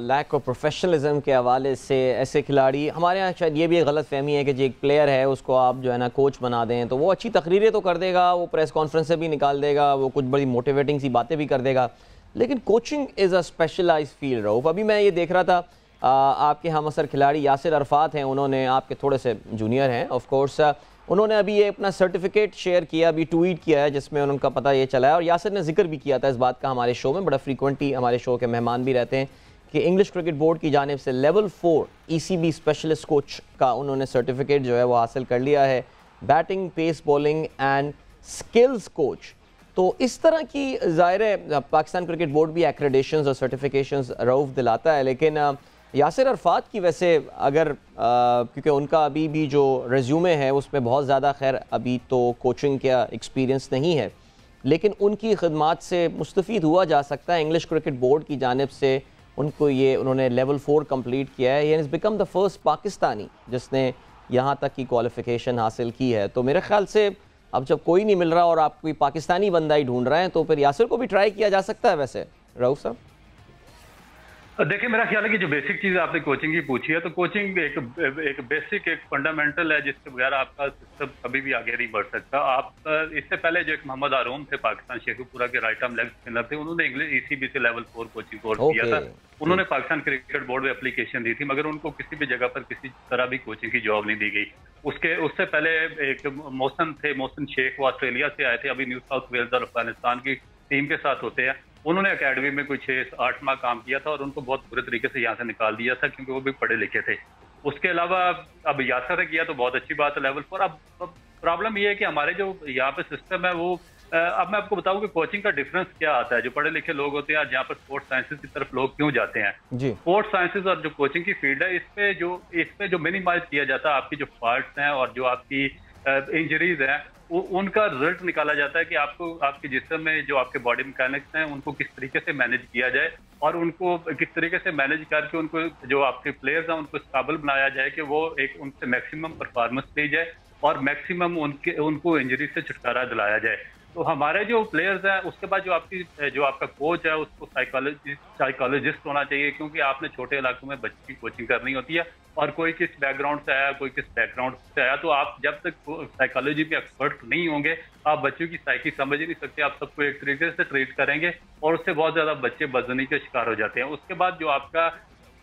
A: लैक ऑफ प्रोफेशनलिज्म के हवाले से। ऐसे खिलाड़ी हमारे यहाँ शायद ये भी एक गलत फहमी है कि जो एक प्लेयर है उसको आप जो है ना कोच बना दें तो वो अच्छी तकरीरें तो कर देगा, वो प्रेस कॉन्फ्रेंस से भी निकाल देगा, वो कुछ बड़ी मोटिवेटिंग सी बातें भी कर देगा, लेकिन coaching is a specialised field. Rauf, अभी मैं ये देख रहा था आपके हम असर खिलाड़ी यासिर अरफात हैं, उन्होंने आपके थोड़े से जूनियर हैं ऑफ कोर्स, उन्होंने अभी ये अपना सर्टिफिकेट शेयर किया, अभी ट्वीट किया है जिसमें उनका पता ये चला है। और यासिर ने जिक्र भी किया था इस बात का हमारे शो में, बड़ा फ्रीक्वेंटली हमारे शो के मेहमान भी रहते हैं, कि इंग्लिश क्रिकेट बोर्ड की जानिब से लेवल 4 ECB स्पेशलिस्ट कोच का उन्होंने सर्टिफिकेट जो है वो हासिल कर लिया है, batting, pace bowling and skills coach. तो इस तरह की ज़ाहिर है पाकिस्तान क्रिकेट बोर्ड भी एक्रेडिशंस और सर्टिफिकेशंस रऊफ़ दिलाता है, लेकिन यासिर अरफात की वैसे अगर क्योंकि उनका अभी भी जो रेज्यूमे है उसमें बहुत ज़्यादा खैर अभी तो कोचिंग का एक्सपीरियंस नहीं है, लेकिन उनकी खिदमात से मुस्तफ़ीद हुआ जा सकता है। इंग्लिश क्रिकेट बोर्ड की जानिब से उनको ये उन्होंने लेवल 4 कंप्लीट किया है। ये is become the first Pakistani जिसने यहाँ तक की क्वालिफ़िकेशन हासिल की है। तो मेरे ख्याल से अब जब कोई नहीं मिल रहा और आप कोई पाकिस्तानी बंदा ही ढूंढ रहे हैं तो फिर यासिर को भी ट्राई किया जा सकता है। वैसे रऊफ साहब
B: देखिए, मेरा ख्याल है कि जो बेसिक चीज़ आपने कोचिंग की पूछी है, तो कोचिंग एक बेसिक एक फंडामेंटल है जिसके बगैर आपका सिस्टम कभी भी आगे नहीं बढ़ सकता। आप इससे पहले जो एक मोहम्मद आरूम थे पाकिस्तान शेखुपुरा के राइट आर्म लेग स्पिनर थे, उन्होंने इंग्लिश ECB से लेवल 4 कोचिंग कोर्स किया था। उन्होंने पाकिस्तान क्रिकेट बोर्ड में एप्लीकेशन दी थी, मगर उनको किसी भी जगह पर किसी तरह भी कोचिंग की जॉब नहीं दी गई। उससे पहले एक मोहसिन शेख, वो ऑस्ट्रेलिया से आए थे, अभी न्यू साउथ वेल्स और अफगानिस्तान की टीम के साथ होते हैं। उन्होंने एकेडमी में कुछ 6-8 माह काम किया था और उनको बहुत बुरे तरीके से यहाँ से निकाल दिया था क्योंकि वो भी पढ़े लिखे थे। उसके अलावा अब यासर ने किया तो बहुत अच्छी बात है लेवल 4। अब प्रॉब्लम ये है कि हमारे जो यहाँ पे सिस्टम है वो अब मैं आपको बताऊं कि कोचिंग का डिफरेंस क्या आता है। जो पढ़े लिखे लोग होते हैं जहाँ पर स्पोर्ट्स साइंसेज की तरफ लोग क्यों जाते हैं, स्पोर्ट्स साइंसेज और जो कोचिंग की फील्ड है, इस पे जो मिनिमाइज किया जाता है आपकी जो फॉल्ट्स हैं और जो आपकी इंजरीज हैं, उनका रिजल्ट निकाला जाता है कि आपको आपके जिस्म में जो आपके बॉडी मैकेनिक्स हैं उनको किस तरीके से मैनेज किया जाए और उनको किस तरीके से मैनेज करके उनको जो आपके प्लेयर्स हैं उनको इस काबिल बनाया जाए कि वो एक उनसे मैक्सिमम परफॉर्मेंस ली जाए और मैक्सिमम उनको इंजरी से छुटकारा दिलाया जाए। तो हमारे जो प्लेयर्स हैं, उसके बाद जो आपका कोच है उसको साइकोलॉजिस्ट होना चाहिए, क्योंकि आपने छोटे इलाकों में बच्चों की कोचिंग करनी होती है और कोई किस बैकग्राउंड से आया, कोई किस बैकग्राउंड से आया, तो आप जब तक साइकोलॉजी के एक्सपर्ट नहीं होंगे आप बच्चों की साइकी समझ ही नहीं सकते। आप सबको एक तरीके से ट्रीट करेंगे और उससे बहुत ज्यादा बच्चे बदजनी के शिकार हो जाते हैं। उसके बाद जो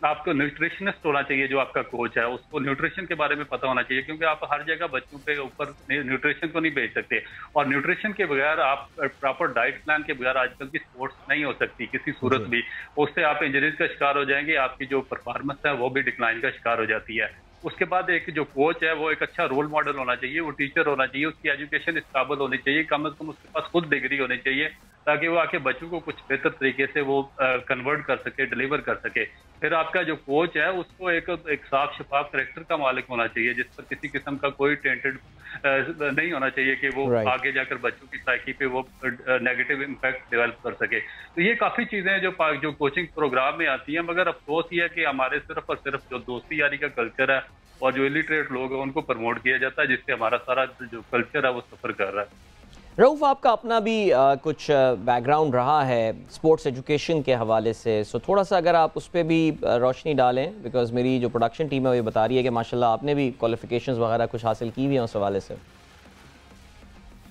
B: आपको न्यूट्रिशनिस्ट होना चाहिए, जो आपका कोच है उसको न्यूट्रिशन के बारे में पता होना चाहिए, क्योंकि आप हर जगह बच्चों के ऊपर न्यूट्रिशन को नहीं भेज सकते और न्यूट्रिशन के बगैर आप प्रॉपर डाइट प्लान के बगैर आजकल की स्पोर्ट्स नहीं हो सकती किसी सूरत भी। उससे आप इंजरीज का शिकार हो जाएंगे, आपकी जो परफॉर्मेंस है वो भी डिक्लाइन का शिकार हो जाती है। उसके बाद एक जो कोच है वो एक अच्छा रोल मॉडल होना चाहिए, वो टीचर होना चाहिए, उसकी एजुकेशन इस काबिल होनी चाहिए, कम से कम उसके पास खुद डिग्री होनी चाहिए ताकि वो आके बच्चों को कुछ बेहतर तरीके से वो कन्वर्ट कर सके, डिलीवर कर सके। फिर आपका जो कोच है उसको एक साफ शफाफ करेक्टर का मालिक होना चाहिए, जिस पर किसी किस्म का कोई टेंटेड नहीं होना चाहिए कि वो आगे जाकर बच्चों की साइकी पे वो नेगेटिव इम्पैक्ट डेवलप कर सके। तो ये काफी चीजें हैं जो कोचिंग प्रोग्राम में आती हैं, मगर अफसोस ये है कि हमारे सिर्फ और सिर्फ जो दोस्ती यारी का कल्चर है और जो इलिटरेट लोग हैं उनको प्रमोट किया जाता है, जिससे हमारा सारा जो कल्चर है वो सफर कर रहा है।
A: रऊफ, आपका अपना भी कुछ बैकग्राउंड रहा है स्पोर्ट्स एजुकेशन के हवाले से, सो थोड़ा सा अगर आप उस पर भी रोशनी डालें, बिकॉज मेरी जो प्रोडक्शन टीम है वो ये बता रही है कि माशाल्लाह आपने भी क्वालिफिकेशंस वगैरह कुछ हासिल की हुई हैं उस हवाले से।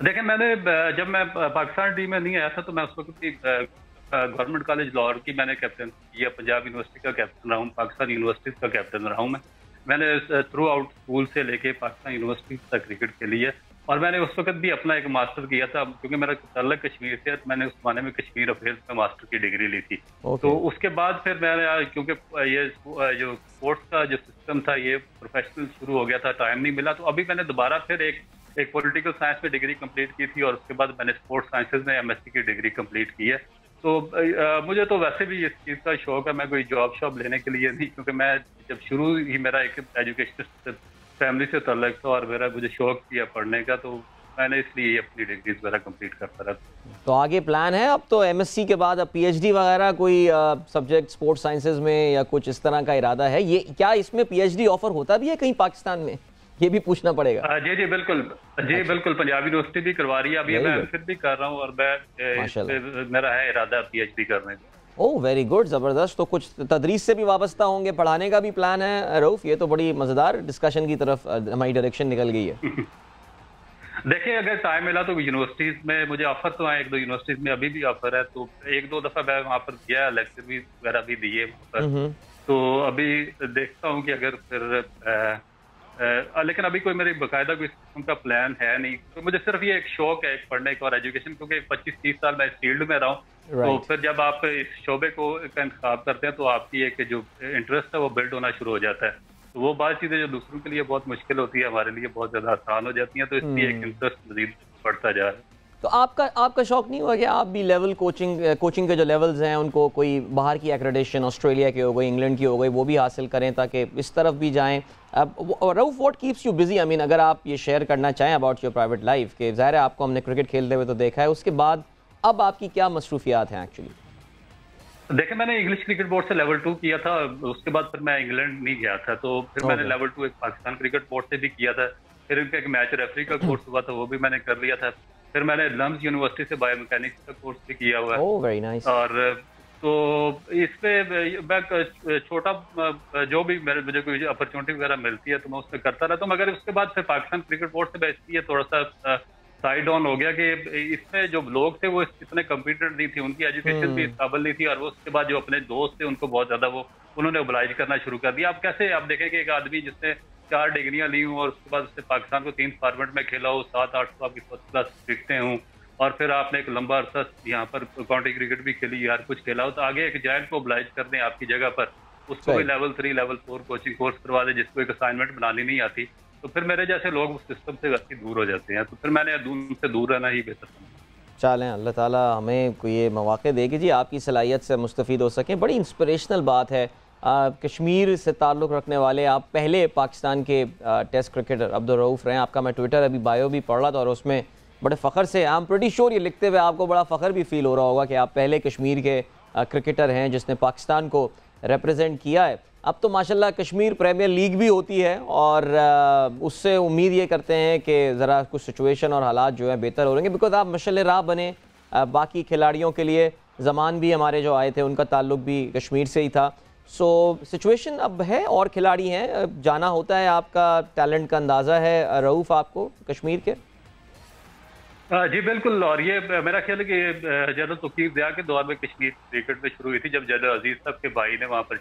B: देखिए, जब मैं पाकिस्तान टीम में नहीं आया था तो मैं उस वक्त भी गवर्नमेंट कॉलेज लाहौर की मैंने कैप्टन किया, पंजाब यूनिवर्सिटी का कैप्टन रहा हूँ, पाकिस्तान यूनिवर्सिटी का कैप्टन रहा हूँ। मैंने थ्रू आउट स्कूल से लेके पाकिस्तान यूनिवर्सिटी तक क्रिकेट के लिए, और मैंने उस वक्त भी अपना एक मास्टर किया था क्योंकि मेरा ताल्लुक कश्मीर से, मैंने उस जमाने में कश्मीर अफेयर्स में मास्टर की डिग्री ली थी। तो उसके बाद फिर मैंने, क्योंकि ये जो स्पोर्ट्स का जो सिस्टम था ये प्रोफेशनल शुरू हो गया था, टाइम नहीं मिला, तो अभी मैंने दोबारा फिर एक पॉलिटिकल साइंस में डिग्री कंप्लीट की थी और उसके बाद मैंने स्पोर्ट्स साइंसेज में MSc की डिग्री कंप्लीट की है। तो मुझे तो वैसे भी इस चीज़ का शौक है, मैं कोई जॉब शॉब लेने के लिए नहीं, क्योंकि मैं जब शुरू ही मेरा एक एजुकेशन फैमिली से ताल्लुक था और मुझे शौक किया पढ़ने का, तो मैंने इसलिए अपनी डिग्रीज वगैरह कंप्लीट करता रहा।
A: तो आगे प्लान है अब तो MSc के बाद अब PhD वगैरह कोई सब्जेक्ट स्पोर्ट्स साइंसेज में या कुछ इस तरह का इरादा है? ये क्या इसमें PhD ऑफर होता भी है कहीं पाकिस्तान में? ये भी पूछना पड़ेगा।
B: जी बिल्कुल, जी बिल्कुल, पंजाब यूनिवर्सिटी भी करवा रही है, अभी मैं फिर भी कर रहा हूँ और मेरा है इरादा PhD करने का।
A: ओह वेरी गुड, ज़बरदस्त। तो कुछ तदरीस से भी वाबस्ता होंगे, पढ़ाने का भी प्लान है रऊफ? ये तो बड़ी मज़ेदार डिस्कशन की तरफ हमारी डायरेक्शन निकल गई है।
B: देखिए, अगर टाइम मिला तो यूनिवर्सिटीज में मुझे ऑफर तो है, 1-2 यूनिवर्सिटीज में अभी भी ऑफर है, तो 1-2 दफा मैं वहाँ पर गया, लेक्चर भी वगैरह भी दिए वहाँ पर। तो अभी देखता हूँ कि अगर फिर लेकिन अभी कोई मेरी बाकायदा कोई किस्म का प्लान है नहीं, तो मुझे सिर्फ ये एक शौक है पढ़ने का और एजुकेशन, क्योंकि 25-30 साल मैं इस फील्ड में रहा हूँ। तो फिर जब आप इस शोबे को का इंतखाब करते हैं तो आपकी एक जो इंटरेस्ट है वो बिल्ड होना शुरू हो जाता है, तो वो बात चीजें जो दूसरों के लिए बहुत मुश्किल होती है हमारे लिए बहुत ज्यादा आसान हो जाती हैं, तो इसलिए एक इंटरेस्ट मजीद बढ़ता जा रहा है।
A: तो आपका शौक नहीं हुआ कि आप भी लेवल कोचिंग के जो लेवल्स हैं उनको कोई बाहर की एक्रेडिटेशन ऑस्ट्रेलिया की हो गई, इंग्लैंड की हो गई, वो भी हासिल करें ताकि इस तरफ भी जाएं? अब Rauf, what keeps you busy? I mean अगर आप ये शेयर करना चाहें अबाउट योर प्राइवेट लाइफ, कि ज़ाहिर है आपको हमने क्रिकेट खेलते हुए तो देखा है, उसके बाद अब आपकी क्या मसरूफियात हैं एक्चुअली?
B: देखिए, मैंने इंग्लिश क्रिकेट बोर्ड से लेवल 2 किया था, उसके बाद फिर मैं इंग्लैंड नहीं गया था, तो फिर मैंने लेवल 2 एक पाकिस्तान क्रिकेट बोर्ड से भी किया था। फिर इनका एक मैच रेफरी का कोर्स हुआ था, वो भी मैंने कर लिया था। फिर मैंने लम्स यूनिवर्सिटी से बायोमैकेनिक्स का कोर्स भी किया हुआ है।
A: Very nice.
B: और तो इस पे मैं छोटा जो भी मुझे कोई अपॉर्चुनिटी वगैरह मिलती है तो मैं उसमें करता रहता हूँ। मगर उसके बाद फिर पाकिस्तान क्रिकेट बोर्ड से बेसिकली ये थोड़ा सा साइड ऑन हो गया कि इसमें जो लोग थे वो इतने कम्पिटेंट नहीं थे, उनकी एजुकेशन भी इस काबिल नहीं थी, और वो उसके बाद जो अपने दोस्त थे उनको बहुत ज्यादा वो उन्होंने ओबलाइज करना शुरू कर दिया। आप देखें कि एक आदमी जिसने 4 डिग्रियां ली हूँ और उसके बाद उसने पाकिस्तान को 3 फॉर्मेट में खेला हो, 7-8 आपकी फर्स्ट क्लास विकेटें हूँ, और फिर आपने एक लंबा अरसा यहाँ पर काउंटी क्रिकेट भी खेली, यार कुछ खेला हो, तो आगे एक जायंट को ओबलाइज कर दें आपकी जगह पर, उसको भी लेवल 3 लेवल 4 कोचिंग कोर्स करवा दे जिसको एक असाइनमेंट बनानी नहीं आती, तो फिर मेरे जैसे लोग उस सिस्टम से वैसे दूर हो जाते हैं। तो फिर मैंने उनसे दूर रहना ही बेहतर समझा।
A: चलें, अल्लाह ताला हमें कोई ये मौके देगी जी आपकी सलाहियत से मुस्तफ़ीद हो सकें। बड़ी इंस्पिरेशनल बात है। कश्मीर से ताल्लुक़ रखने वाले आप पहले पाकिस्तान के टेस्ट क्रिकेटर अब्दुल रऊफ़ रहे हैं। आपका मैं ट्विटर अभी बायो भी पढ़ रहा था और उसमें बड़े फ़ख्र से, आई एम प्रीटी श्योर ये लिखते हुए आपको बड़ा फ़ख्र भी फील हो रहा होगा कि आप पहले कश्मीर के क्रिकेटर हैं जिसने पाकिस्तान को रिप्रेजेंट किया है। अब तो माशाल्लाह कश्मीर प्रीमियर लीग भी होती है और उससे उम्मीद ये करते हैं कि ज़रा कुछ सिचुएशन और हालात जो है बेहतर हो रहेंगे, बिकॉज आप मशाल राह बने बाकी खिलाड़ियों के लिए। ज़मान भी हमारे जो आए थे उनका ताल्लुक भी कश्मीर से ही था। सो सिचुएशन अब है और खिलाड़ी हैं, जाना होता है, आपका टैलेंट का अंदाज़ा है रऊफ़ आपको कश्मीर के।
B: जी बिल्कुल, और ये मेरा ख्याल है कि जनरल तौकीर ज़िया के दौर में कश्मीर क्रिकेट में शुरू हुई थी, जब जनरल अजीज साहब के भाई ने वहाँ पर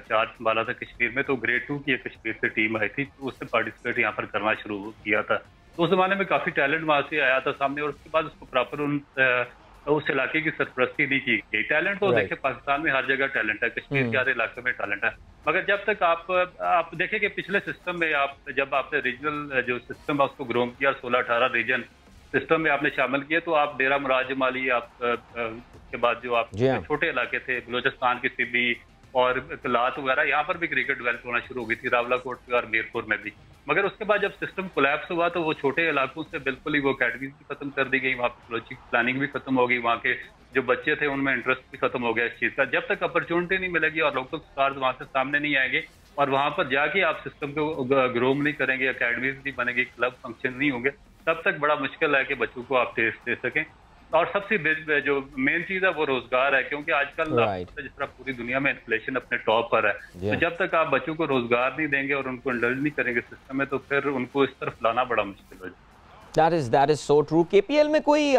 B: चार्ज संभाला था कश्मीर में, तो ग्रेड 2 की कश्मीर से टीम आई थी, तो उसने पार्टिसिपेट यहाँ पर करना शुरू किया था। तो उस जमाने में काफ़ी टैलेंट वहाँ से आया था सामने, और उसके बाद उसको प्रॉपर उस इलाके की सरपरस्ती नहीं की गई। टैलेंट तो देखिए पाकिस्तान में हर जगह टैलेंट है, कश्मीर के हर इलाके में टैलेंट है, मगर जब तक आप देखें कि पिछले सिस्टम में जब आपने रीजनल जो सिस्टम है उसको ग्रोम किया, 16-18 रीजन सिस्टम में आपने शामिल किए, तो आप डेरा मुराद जमाली, आप उसके बाद जो आप छोटे इलाके थे बलोचिस्तान की सिबी और कलात वगैरह, यहाँ पर भी क्रिकेट डेवलप होना शुरू हो गई थी, रावलाकोट में और मीरपुर में भी। मगर उसके बाद जब सिस्टम कोलैप्स हुआ तो वो छोटे इलाकों से बिल्कुल ही वो अकेडमीज भी खत्म कर दी गई, वहाँ पर बलोचिक प्लानिंग भी खत्म हो गई, वहाँ के जो बच्चे थे उनमें इंटरेस्ट भी खत्म हो गया इस चीज़ का। जब तक अपॉर्चुनिटी नहीं मिलेगी और लोकल स्टार्स वहाँ से सामने नहीं आएंगे और वहाँ पर जाके आप सिस्टम को ग्रोम नहीं करेंगे, अकेडमीज नहीं बनेंगी, क्लब फंक्शन नहीं होंगे, तब तक बड़ा मुश्किल है कि बच्चों को आप टेस्ट दे सकें। और सबसे जो मेन चीज़ है वो रोजगार है, क्योंकि आजकल जिस तरह पूरी दुनिया में इन्फ्लेशन अपने टॉप पर है, तो जब तक आप बच्चों को रोजगार नहीं देंगे और उनको इंडल्ज नहीं करेंगे सिस्टम में, तो फिर उनको इस तरफ लाना बड़ा मुश्किल हो जाए।
A: That is so true. KPL में कोई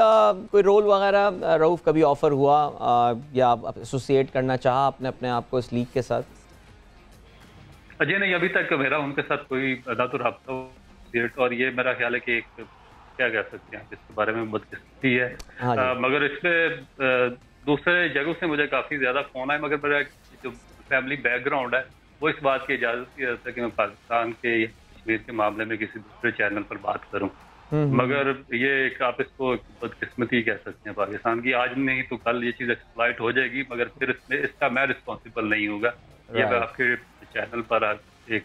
A: रोल वगैरह रऊफ़ कभी ऑफर हुआ या एसोसिएट करना चाहा आपने अपने आप को इस लीग के साथ?
B: अजय नहीं, अभी तक मेरा उनके साथ कोई ना तो रब्ता, और ये मेरा ख्याल है कि एक क्या कह सकते हैं इसके बारे में बदकिस्मती है। मगर इस पे दूसरे जगहों से मुझे काफ़ी ज़्यादा फ़ोन आए, मगर मेरा जो फैमिली बैकग्राउंड है वो इस बात की इजाज़त की जाती है कि मैं पाकिस्तान के कश्मीर के मामले में किसी दूसरे चैनल पर बात करूं। मगर ये आप इसको बदकिस्मती कह सकते हैं पाकिस्तान की, आज नहीं तो कल ये चीज़ एक्सप्लॉइट हो जाएगी, मगर फिर इसका मैं रिस्पॉन्सिबल नहीं होगा। ये मैं आपके चैनल पर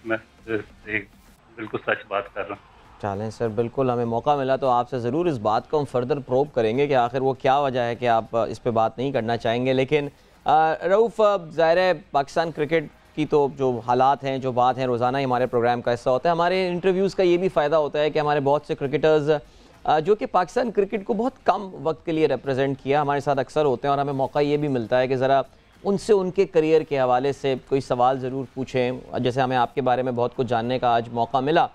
B: मैं बिल्कुल सच बात कर रहा हूँ।
A: चलें सर, बिल्कुल हमें मौका मिला तो आपसे ज़रूर इस बात को हम फर्दर प्रोब करेंगे कि आखिर वो क्या वजह है कि आप इस पे बात नहीं करना चाहेंगे। लेकिन रऊफ़, ज़ाहिर है पाकिस्तान क्रिकेट की तो जो हालात हैं, जो बात है, रोज़ाना ही हमारे प्रोग्राम का हिस्सा होता है। हमारे इंटरव्यूज़ का ये भी फ़ायदा होता है कि हमारे बहुत से क्रिकेटर्स जो कि पाकिस्तान क्रिकेट को बहुत कम वक्त के लिए रिप्रेजेंट किया, हमारे साथ अक्सर होते हैं और हमें मौका ये भी मिलता है कि ज़रा उनसे उनके करियर के हवाले से कोई सवाल ज़रूर पूछें। जैसे हमें आपके बारे में बहुत कुछ जानने का आज मौका मिला,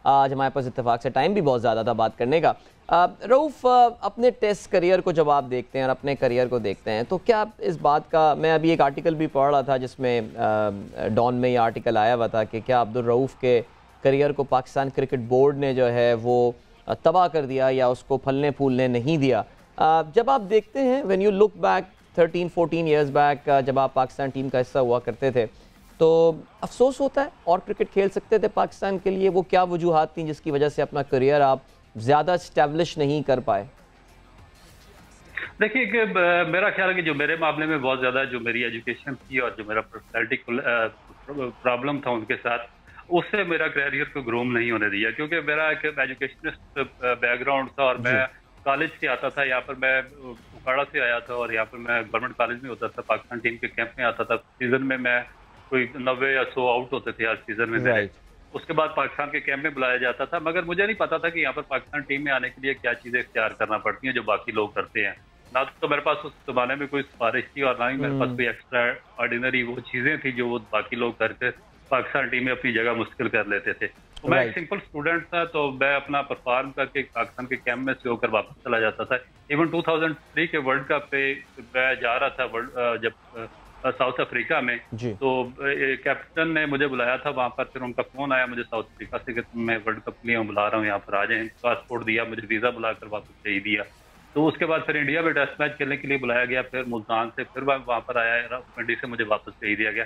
A: आज हमारे पास इत्तेफाक से टाइम भी बहुत ज़्यादा था बात करने का। रऊफ़, अपने टेस्ट करियर को जब आप देखते हैं और अपने करियर को देखते हैं तो क्या इस बात का, मैं अभी एक आर्टिकल भी पढ़ रहा था जिसमें डॉन में ये आर्टिकल आया हुआ था कि क्या अब्दुल रऊफ़ के करियर को पाकिस्तान क्रिकेट बोर्ड ने जो है वो तबाह कर दिया या उसको फलने फूलने नहीं दिया। जब आप देखते हैं, when you look back 13-14 years back, जब आप पाकिस्तान टीम का हिस्सा हुआ करते थे, तो अफसोस होता है और क्रिकेट खेल सकते थे पाकिस्तान के लिए। वो क्या वजूहात थी जिसकी वजह से अपना करियर आप ज़्यादा इस्टेब्लिश नहीं कर पाए?
B: देखिए कि मेरा ख्याल है कि जो मेरे मामले में बहुत ज़्यादा जो मेरी एजुकेशन थी और जो मेरा पर्सनैलिटी प्रॉब्लम था उनके साथ, उससे मेरा करियर को ग्रूम नहीं होने दिया, क्योंकि मेरा एक एजुकेशनिस्ट बैकग्राउंड था और मैं कॉलेज से आता था। यहाँ पर मैं उकाड़ा से आया था और यहाँ पर मैं गवर्नमेंट कॉलेज में होता था, पाकिस्तान टीम के कैंप में आता था। सीजन में मैं कोई 90 या 100 आउट होते थे हर सीजन में मेरे। उसके बाद पाकिस्तान के कैंप में बुलाया जाता था, मगर मुझे नहीं पता था कि यहाँ पर पाकिस्तान टीम में आने के लिए क्या चीज़ें इख्तियार करना पड़ती हैं जो बाकी लोग करते हैं। ना तो मेरे पास उस जमाने में कोई सिफारिश थी और ना ही मेरे पास कोई एक्स्ट्रा ऑर्डिनरी वो चीज़ें थी जो वो बाकी लोग करके पाकिस्तान टीम में अपनी जगह मुश्किल कर लेते थे। तो मैं एक सिंपल स्टूडेंट था, तो मैं अपना परफॉर्म करके पाकिस्तान के कैंप में से होकर वापस चला जाता था। इवन 2003 के वर्ल्ड कप पे मैं जा रहा था जब साउथ अफ्रीका में, तो कैप्टन ने मुझे बुलाया था वहां पर। फिर उनका फोन आया मुझे साउथ अफ्रीका से कि मैं वर्ल्ड कप के लिए बुला रहा हूँ, यहाँ पर आ जाए। पासपोर्ट दिया, मुझे वीजा बुलाकर वापस भेज दिया। तो उसके बाद फिर इंडिया में टेस्ट मैच खेलने के लिए बुलाया गया, फिर मुल्तान से, फिर वहां पर आया, रावलपिंडी से मुझे वापस भेज दिया गया।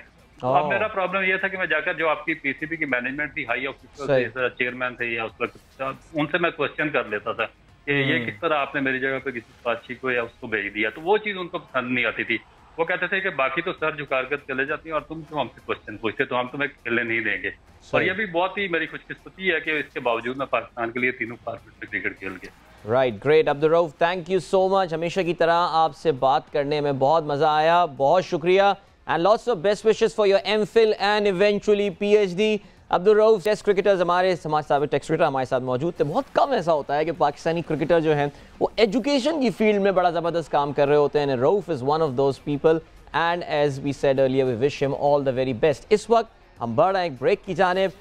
B: अब मेरा प्रॉब्लम ये था कि मैं जाकर जो आपकी पीसीबी की मैनेजमेंट थी, हाई ऑफिसर चेयरमैन थे या उस वक्त, उनसे मैं क्वेश्चन कर लेता था कि ये किस तरह आपने मेरी जगह पे किसी साथी को या उसको भेज दिया। तो वो चीज उनको पसंद नहीं आती थी। वो कहते थे कि बाकी तो सर झुका कर चले जाती हैं और तुम क्यों हमसे क्वेश्चन पूछते, तो हम तुम्हें खेलने नहीं देंगे। और ये भी बहुत ही मेरी खुशकिस्मती है कि इसके बावजूद मैं पाकिस्तान के लिए तीनों फॉर्मेट में क्रिकेट खेल गया।
A: Right, great Abdul Rauf, thank you so much. हमेशा की तरह आपसे बात करने में बहुत मज़ा आया, बहुत शुक्रिया। And lots of best wishes for your MPhil and eventually PhD. Abdul Rauf, test cricketers, हमारे समाज साबित टेस्ट क्रिकेटर हमारे साथ मौजूद थे। बहुत कम ऐसा होता है कि पाकिस्तानी क्रिकेटर जो हैं वो एजुकेशन की फील्ड में बड़ा ज़बरदस्त काम कर रहे होते हैं। Rauf is one of those people and as we said earlier we wish him all the very best. इस वक्त हम बढ़ रहे हैं एक ब्रेक की जानिब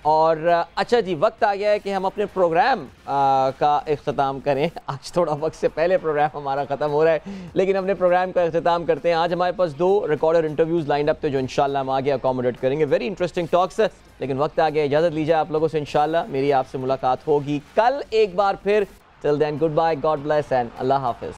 A: और अच्छा जी, वक्त आ गया है कि हम अपने प्रोग्राम का इख्तिताम करें। आज थोड़ा वक्त से पहले प्रोग्राम हमारा ख़त्म हो रहा है, लेकिन अपने प्रोग्राम का इख्तिताम करते हैं। आज हमारे पास 2 रिकॉर्डर इंटरव्यूज़ लाइंड अप थे जो इंशाल्लाह हम आगे अकोमोडेट करेंगे। वेरी इंटरेस्टिंग टॉक्स, लेकिन वक्त आ गया, इजाज़त लीजिए आप लोगों से। इंशाल्लाह मेरी आपसे मुलाकात होगी कल एक बार फिर। Till then, goodbye, God bless and अल्लाह हाफिज़।